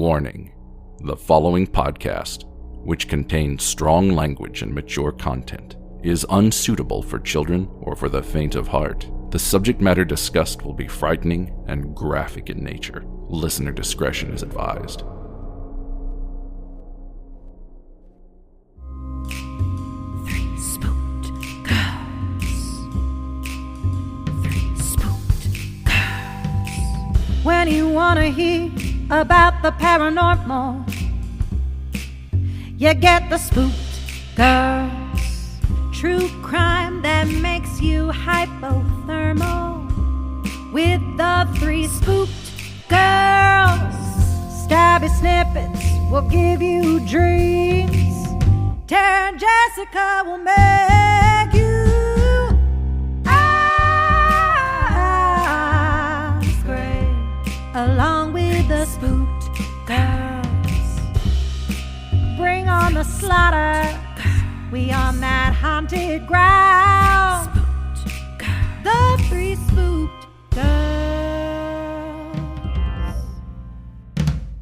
Warning: the following podcast, which contains strong language and mature content, is unsuitable for children or for the faint of heart. The subject matter discussed will be frightening and graphic in nature. Listener discretion is advised. When you wanna hear about the paranormal, you get the Spooksters. True crime that makes you hypothermal. With the three spooked girls, stabby snippets will give you dreams. Tara and Jessica will make you along with the spooked girls. Bring on the slaughter, we on that haunted ground. The three spooked girls.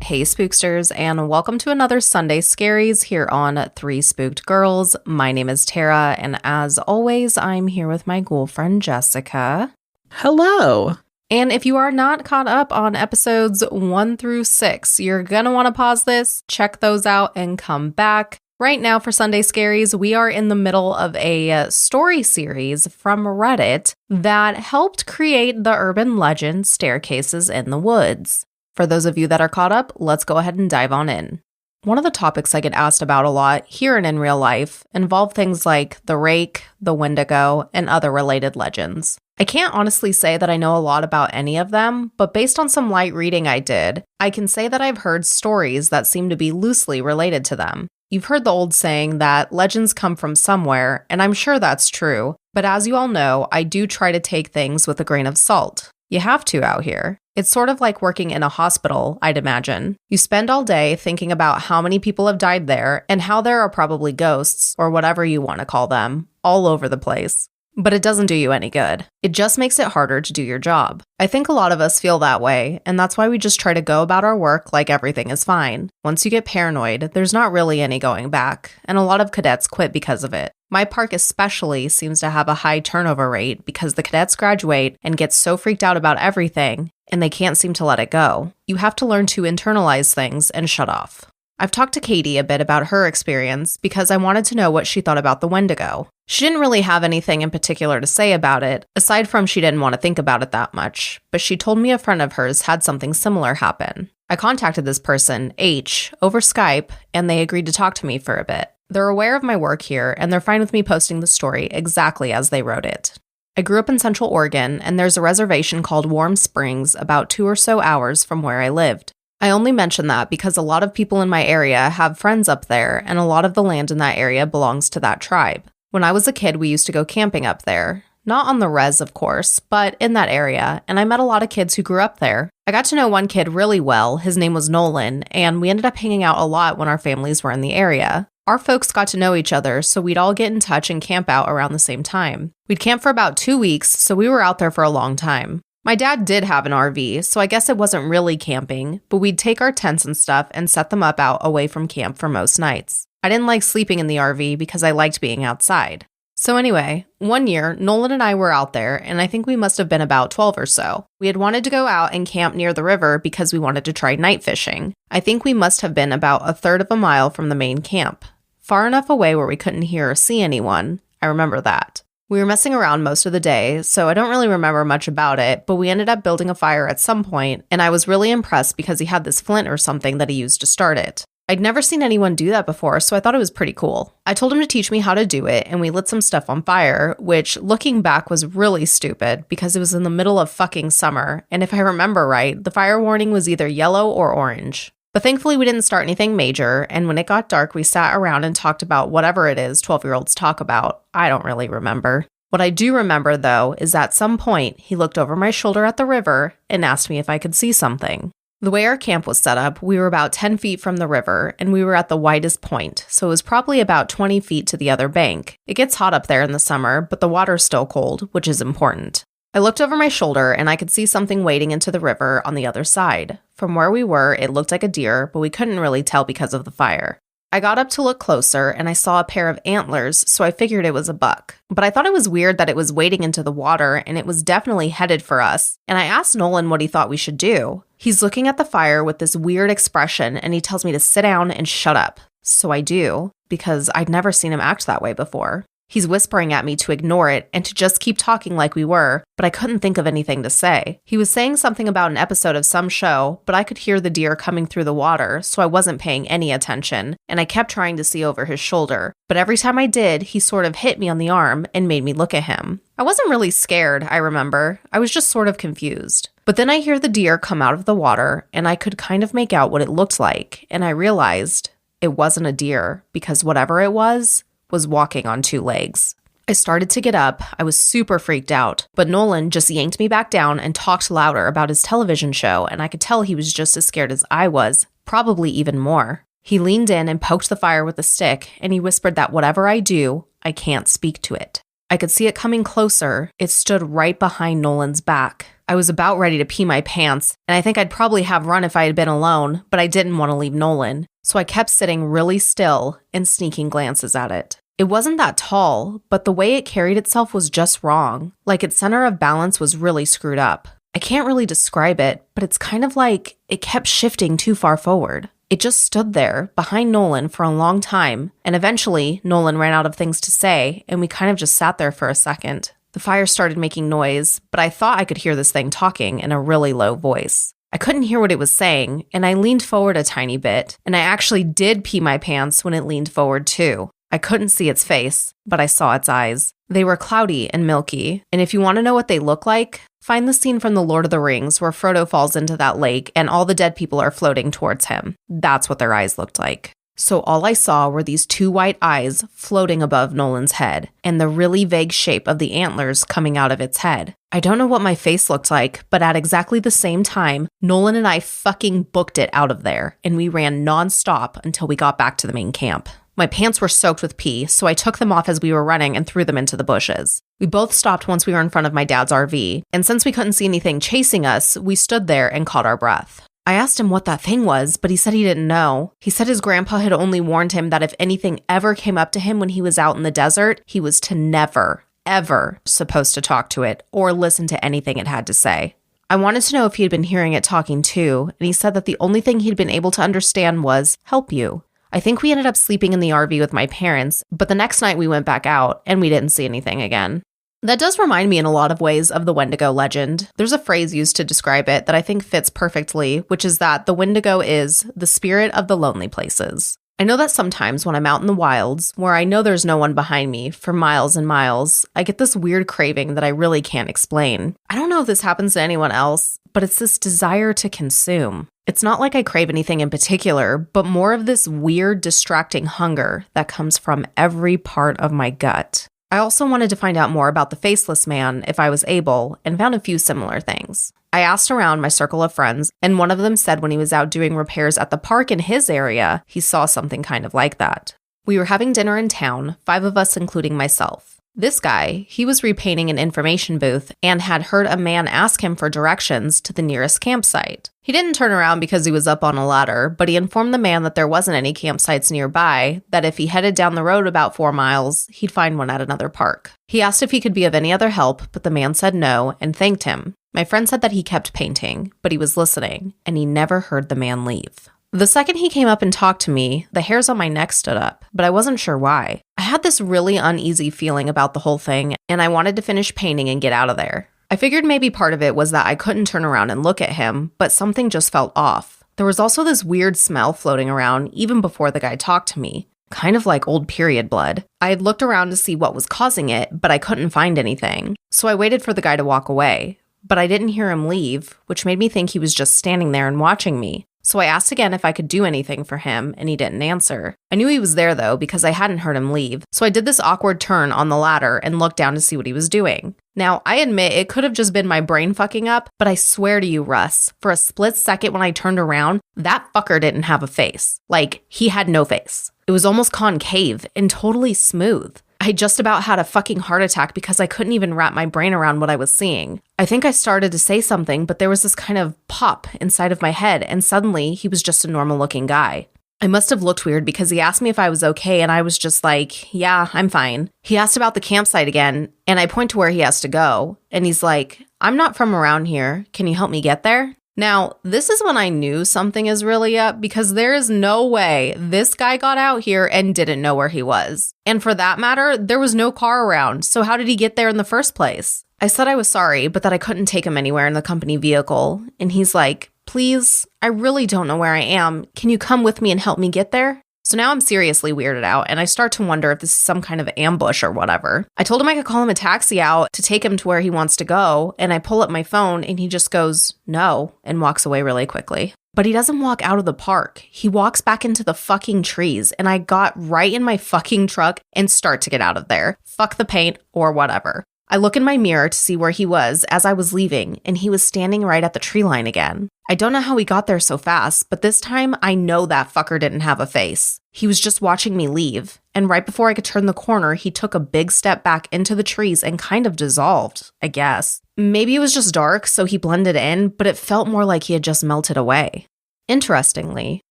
Hey Spooksters, and welcome to another Sunday Scaries here on Three Spooked Girls. My name is Tara, and as always, I'm here with my ghoul friend Jessica. Hello. And if you are not caught up on episodes 1 through 6, you're going to want to pause this, check those out, and come back. Right now for Sunday Scaries, we are in the middle of a story series from Reddit that helped create the urban legend Staircases in the Woods. For those of you that are caught up, let's go ahead and dive on in. One of the topics I get asked about a lot here and in real life involve things like the rake, the wendigo, and other related legends. I can't honestly say that I know a lot about any of them, but based on some light reading I did, I can say that I've heard stories that seem to be loosely related to them. You've heard the old saying that legends come from somewhere, and I'm sure that's true, but as you all know, I do try to take things with a grain of salt. You have to out here. It's sort of like working in a hospital, I'd imagine. You spend all day thinking about how many people have died there and how there are probably ghosts, or whatever you want to call them, all over the place. But it doesn't do you any good. It just makes it harder to do your job. I think a lot of us feel that way, and that's why we just try to go about our work like everything is fine. Once you get paranoid, there's not really any going back, and a lot of cadets quit because of it. My park especially seems to have a high turnover rate because the cadets graduate and get so freaked out about everything, and they can't seem to let it go. You have to learn to internalize things and shut off. I've talked to Katie a bit about her experience because I wanted to know what she thought about the wendigo. She didn't really have anything in particular to say about it, aside from she didn't want to think about it that much, but she told me a friend of hers had something similar happen. I contacted this person, H, over Skype, and they agreed to talk to me for a bit. They're aware of my work here, and they're fine with me posting the story exactly as they wrote it. I grew up in Central Oregon, and there's a reservation called Warm Springs about 2 or so hours from where I lived. I only mention that because a lot of people in my area have friends up there, and a lot of the land in that area belongs to that tribe. When I was a kid, we used to go camping up there. Not on the res, of course, but in that area, and I met a lot of kids who grew up there. I got to know one kid really well. His name was Nolan, and we ended up hanging out a lot when our families were in the area. Our folks got to know each other, so we'd all get in touch and camp out around the same time. We'd camp for about 2 weeks, so we were out there for a long time. My dad did have an RV, so I guess it wasn't really camping, but we'd take our tents and stuff and set them up out away from camp for most nights. I didn't like sleeping in the RV because I liked being outside. So anyway, one year, Nolan and I were out there, and I think we must have been about 12 or so. We had wanted to go out and camp near the river because we wanted to try night fishing. I think we must have been about a third of a mile from the main camp. Far enough away where we couldn't hear or see anyone. I remember that. We were messing around most of the day, so I don't really remember much about it, but we ended up building a fire at some point, and I was really impressed because he had this flint or something that he used to start it. I'd never seen anyone do that before, so I thought it was pretty cool. I told him to teach me how to do it, and we lit some stuff on fire, which, looking back, was really stupid because it was in the middle of fucking summer, and if I remember right, the fire warning was either yellow or orange. But thankfully we didn't start anything major, and when it got dark, we sat around and talked about whatever it is 12-year-olds talk about. I don't really remember. What I do remember, though, is at some point, he looked over my shoulder at the river and asked me if I could see something. The way our camp was set up, we were about 10 feet from the river, and we were at the widest point, so it was probably about 20 feet to the other bank. It gets hot up there in the summer, but the water's still cold, which is important. I looked over my shoulder and I could see something wading into the river on the other side. From where we were, it looked like a deer, but we couldn't really tell because of the fire. I got up to look closer and I saw a pair of antlers, so I figured it was a buck. But I thought it was weird that it was wading into the water and it was definitely headed for us. And I asked Nolan what he thought we should do. He's looking at the fire with this weird expression and he tells me to sit down and shut up. So I do, because I'd never seen him act that way before. He's whispering at me to ignore it and to just keep talking like we were, but I couldn't think of anything to say. He was saying something about an episode of some show, but I could hear the deer coming through the water, so I wasn't paying any attention, and I kept trying to see over his shoulder. But every time I did, he sort of hit me on the arm and made me look at him. I wasn't really scared, I remember. I was just sort of confused. But then I hear the deer come out of the water, and I could kind of make out what it looked like, and I realized it wasn't a deer, because whatever it was walking on two legs. I started to get up. I was super freaked out, but Nolan just yanked me back down and talked louder about his television show, and I could tell he was just as scared as I was, probably even more. He leaned in and poked the fire with a stick, and he whispered that whatever I do, I can't speak to it. I could see it coming closer. It stood right behind Nolan's back. I was about ready to pee my pants, and I think I'd probably have run if I had been alone, but I didn't want to leave Nolan, so I kept sitting really still and sneaking glances at it. It wasn't that tall, but the way it carried itself was just wrong. Like its center of balance was really screwed up. I can't really describe it, but it's kind of like it kept shifting too far forward. It just stood there behind Nolan for a long time, and eventually Nolan ran out of things to say, and we kind of just sat there for a second. The fire started making noise, but I thought I could hear this thing talking in a really low voice. I couldn't hear what it was saying, and I leaned forward a tiny bit, and I actually did pee my pants when it leaned forward too. I couldn't see its face, but I saw its eyes. They were cloudy and milky, and if you want to know what they look like, find the scene from The Lord of the Rings where Frodo falls into that lake and all the dead people are floating towards him. That's what their eyes looked like. So all I saw were these two white eyes floating above Nolan's head, and the really vague shape of the antlers coming out of its head. I don't know what my face looked like, but at exactly the same time, Nolan and I fucking booked it out of there, and we ran nonstop until we got back to the main camp. My pants were soaked with pee, so I took them off as we were running and threw them into the bushes. We both stopped once we were in front of my dad's RV, and since we couldn't see anything chasing us, we stood there and caught our breath. I asked him what that thing was, but he said he didn't know. He said his grandpa had only warned him that if anything ever came up to him when he was out in the desert, he was to never, ever supposed to talk to it or listen to anything it had to say. I wanted to know if he had been hearing it talking too, and he said that the only thing he'd been able to understand was, help you. I think we ended up sleeping in the RV with my parents, but the next night we went back out and we didn't see anything again. That does remind me in a lot of ways of the Wendigo legend. There's a phrase used to describe it that I think fits perfectly, which is that the Wendigo is the spirit of the lonely places. I know that sometimes when I'm out in the wilds, where I know there's no one behind me for miles and miles, I get this weird craving that I really can't explain. I don't know if this happens to anyone else, but it's this desire to consume. It's not like I crave anything in particular, but more of this weird, distracting hunger that comes from every part of my gut. I also wanted to find out more about the faceless man if I was able, and found a few similar things. I asked around my circle of friends, and one of them said when he was out doing repairs at the park in his area, he saw something kind of like that. We were having dinner in town, 5 of us including myself. This guy, he was repainting an information booth and had heard a man ask him for directions to the nearest campsite. He didn't turn around because he was up on a ladder, but he informed the man that there wasn't any campsites nearby, that if he headed down the road about 4 miles, he'd find one at another park. He asked if he could be of any other help, but the man said no and thanked him. My friend said that he kept painting, but he was listening, and he never heard the man leave. The second he came up and talked to me, the hairs on my neck stood up, but I wasn't sure why. I had this really uneasy feeling about the whole thing, and I wanted to finish painting and get out of there. I figured maybe part of it was that I couldn't turn around and look at him, but something just felt off. There was also this weird smell floating around even before the guy talked to me, kind of like old period blood. I had looked around to see what was causing it, but I couldn't find anything. So I waited for the guy to walk away, but I didn't hear him leave, which made me think he was just standing there and watching me. So I asked again if I could do anything for him, and he didn't answer. I knew he was there, though, because I hadn't heard him leave, so I did this awkward turn on the ladder and looked down to see what he was doing. Now, I admit it could have just been my brain fucking up, but I swear to you, Russ, for a split second when I turned around, that fucker didn't have a face. Like, he had no face. It was almost concave and totally smooth. I just about had a fucking heart attack because I couldn't even wrap my brain around what I was seeing. I think I started to say something, but there was this kind of pop inside of my head, and suddenly he was just a normal-looking guy. I must have looked weird because he asked me if I was okay, and I was just like, yeah, I'm fine. He asked about the campsite again, and I point to where he has to go, and he's like, I'm not from around here. Can you help me get there? Now, this is when I knew something is really up because there is no way this guy got out here and didn't know where he was. And for that matter, there was no car around, so how did he get there in the first place? I said I was sorry, but that I couldn't take him anywhere in the company vehicle, and he's like, please, I really don't know where I am. Can you come with me and help me get there? So now I'm seriously weirded out, and I start to wonder if this is some kind of ambush or whatever. I told him I could call him a taxi out to take him to where he wants to go, and I pull up my phone, and he just goes, no, and walks away really quickly. But he doesn't walk out of the park. He walks back into the fucking trees, and I got right in my fucking truck and start to get out of there. Fuck the paint or whatever. I look in my mirror to see where he was as I was leaving, and he was standing right at the tree line again. I don't know how he got there so fast, but this time I know that fucker didn't have a face. He was just watching me leave, and right before I could turn the corner, he took a big step back into the trees and kind of dissolved, I guess. Maybe it was just dark, so he blended in, but it felt more like he had just melted away. Interestingly,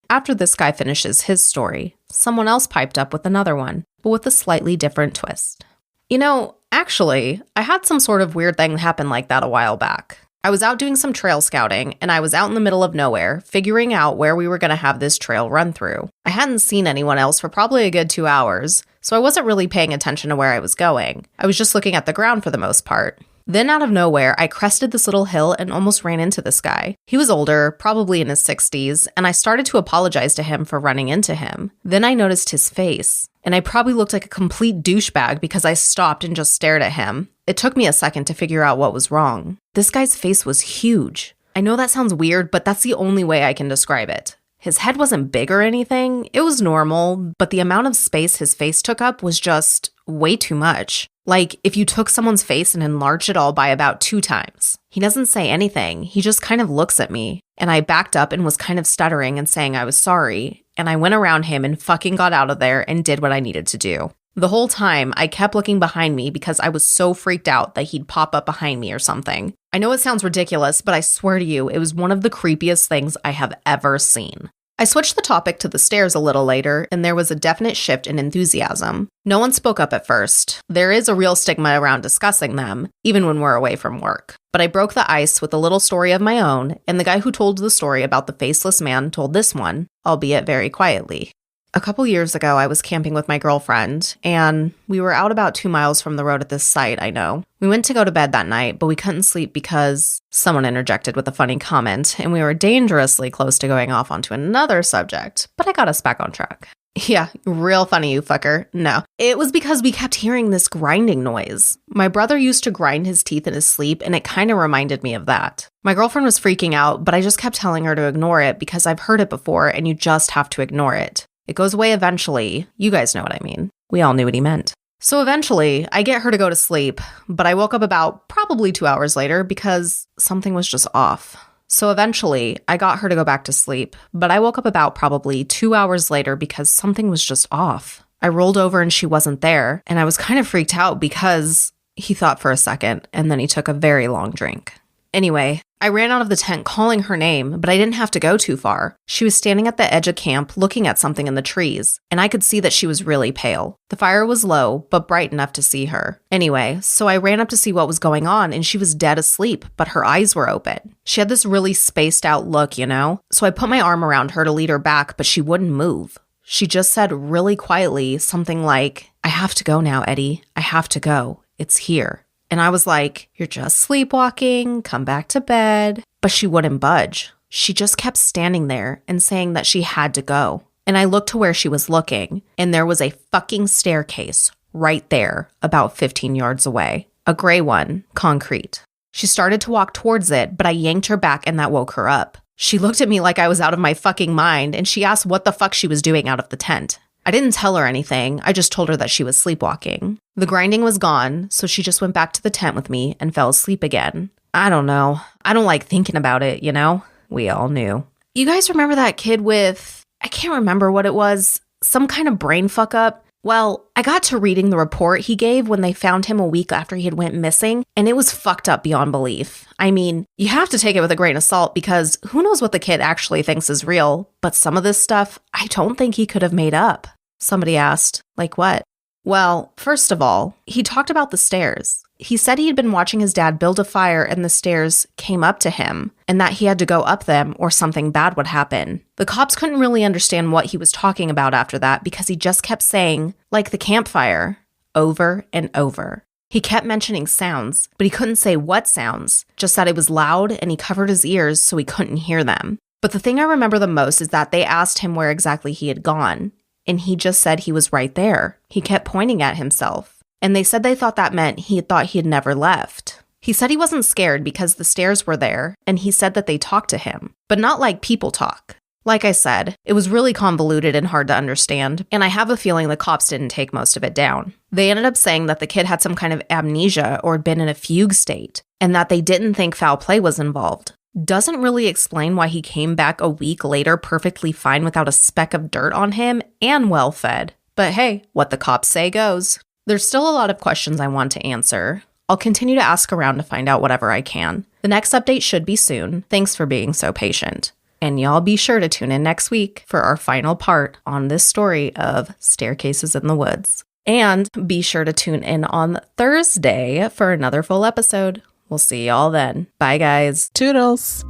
after this guy finishes his story, someone else piped up with another one, but with a slightly different twist. You know, actually, I had some sort of weird thing happen like that a while back. I was out doing some trail scouting, and I was out in the middle of nowhere, figuring out where we were going to have this trail run through. I hadn't seen anyone else for probably a good 2 hours, so I wasn't really paying attention to where I was going. I was just looking at the ground for the most part. Then out of nowhere, I crested this little hill and almost ran into this guy. He was older, probably in his 60s, and I started to apologize to him for running into him. Then I noticed his face, and I probably looked like a complete douchebag because I stopped and just stared at him. It took me a second to figure out what was wrong. This guy's face was huge. I know that sounds weird, but that's the only way I can describe it. His head wasn't big or anything, it was normal, but the amount of space his face took up was just way too much. Like, if you took someone's face and enlarged it all by about 2 times. He doesn't say anything, he just kind of looks at me, and I backed up and was kind of stuttering and saying I was sorry, and I went around him and fucking got out of there and did what I needed to do. The whole time, I kept looking behind me because I was so freaked out that he'd pop up behind me or something. I know it sounds ridiculous, but I swear to you, it was one of the creepiest things I have ever seen. I switched the topic to the stairs a little later, and there was a definite shift in enthusiasm. No one spoke up at first. There is a real stigma around discussing them, even when we're away from work. But I broke the ice with a little story of my own, and the guy who told the story about the faceless man told this one, albeit very quietly. A couple years ago, I was camping with my girlfriend, and we were out about 2 miles from the road at this site, I know. We went to go to bed that night, but we couldn't sleep because someone interjected with a funny comment, and we were dangerously close to going off onto another subject, but I got us back on track. Yeah, real funny, you fucker. No, it was because we kept hearing this grinding noise. My brother used to grind his teeth in his sleep, and it kind of reminded me of that. My girlfriend was freaking out, but I just kept telling her to ignore it because I've heard it before, and you just have to ignore it. It goes away eventually. You guys know what I mean. We all knew what he meant. So eventually, I get her to go to sleep, but I woke up about probably 2 hours later because something was just off. So eventually, I got her to go back to sleep, but I woke up about probably 2 hours later because something was just off. I rolled over and she wasn't there, and I was kind of freaked out because he thought for a second, and then he took a very long drink. Anyway, I ran out of the tent calling her name, but I didn't have to go too far. She was standing at the edge of camp looking at something in the trees, and I could see that she was really pale. The fire was low, but bright enough to see her. Anyway, so I ran up to see what was going on, and she was dead asleep, but her eyes were open. She had this really spaced out look, you know? So I put my arm around her to lead her back, but she wouldn't move. She just said really quietly something like, "I have to go now, Eddie. I have to go. It's here." And I was like, "You're just sleepwalking, come back to bed." But she wouldn't budge. She just kept standing there and saying that she had to go. And I looked to where she was looking, and there was a fucking staircase right there, about 15 yards away. A gray one, concrete. She started to walk towards it, but I yanked her back and that woke her up. She looked at me like I was out of my fucking mind, and she asked what the fuck she was doing out of the tent. I didn't tell her anything, I just told her that she was sleepwalking. The grinding was gone, so she just went back to the tent with me and fell asleep again. I don't know. I don't like thinking about it, you know? We all knew. You guys remember that kid with, I can't remember what it was, some kind of brain fuck up? Well, I got to reading the report he gave when they found him a week after he had went missing, and it was fucked up beyond belief. I mean, you have to take it with a grain of salt because who knows what the kid actually thinks is real, but some of this stuff I don't think he could have made up. Somebody asked, like what? Well, first of all, he talked about the stairs. He said he had been watching his dad build a fire and the stairs came up to him and that he had to go up them or something bad would happen. The cops couldn't really understand what he was talking about after that because he just kept saying, like the campfire, over and over. He kept mentioning sounds, but he couldn't say what sounds, just that it was loud and he covered his ears so he couldn't hear them. But the thing I remember the most is that they asked him where exactly he had gone, and he just said he was right there. He kept pointing at himself. And they said they thought that meant he had never left. He said he wasn't scared because the stairs were there, and he said that they talked to him, but not like people talk. Like I said, it was really convoluted and hard to understand, and I have a feeling the cops didn't take most of it down. They ended up saying that the kid had some kind of amnesia or had been in a fugue state, and that they didn't think foul play was involved. Doesn't really explain why he came back a week later perfectly fine without a speck of dirt on him and well fed. But hey, what the cops say goes. There's still a lot of questions I want to answer. I'll continue to ask around to find out whatever I can. The next update should be soon. Thanks for being so patient. And y'all be sure to tune in next week for our final part on this story of Staircases in the Woods. And be sure to tune in on Thursday for another full episode. We'll see y'all then. Bye, guys. Toodles.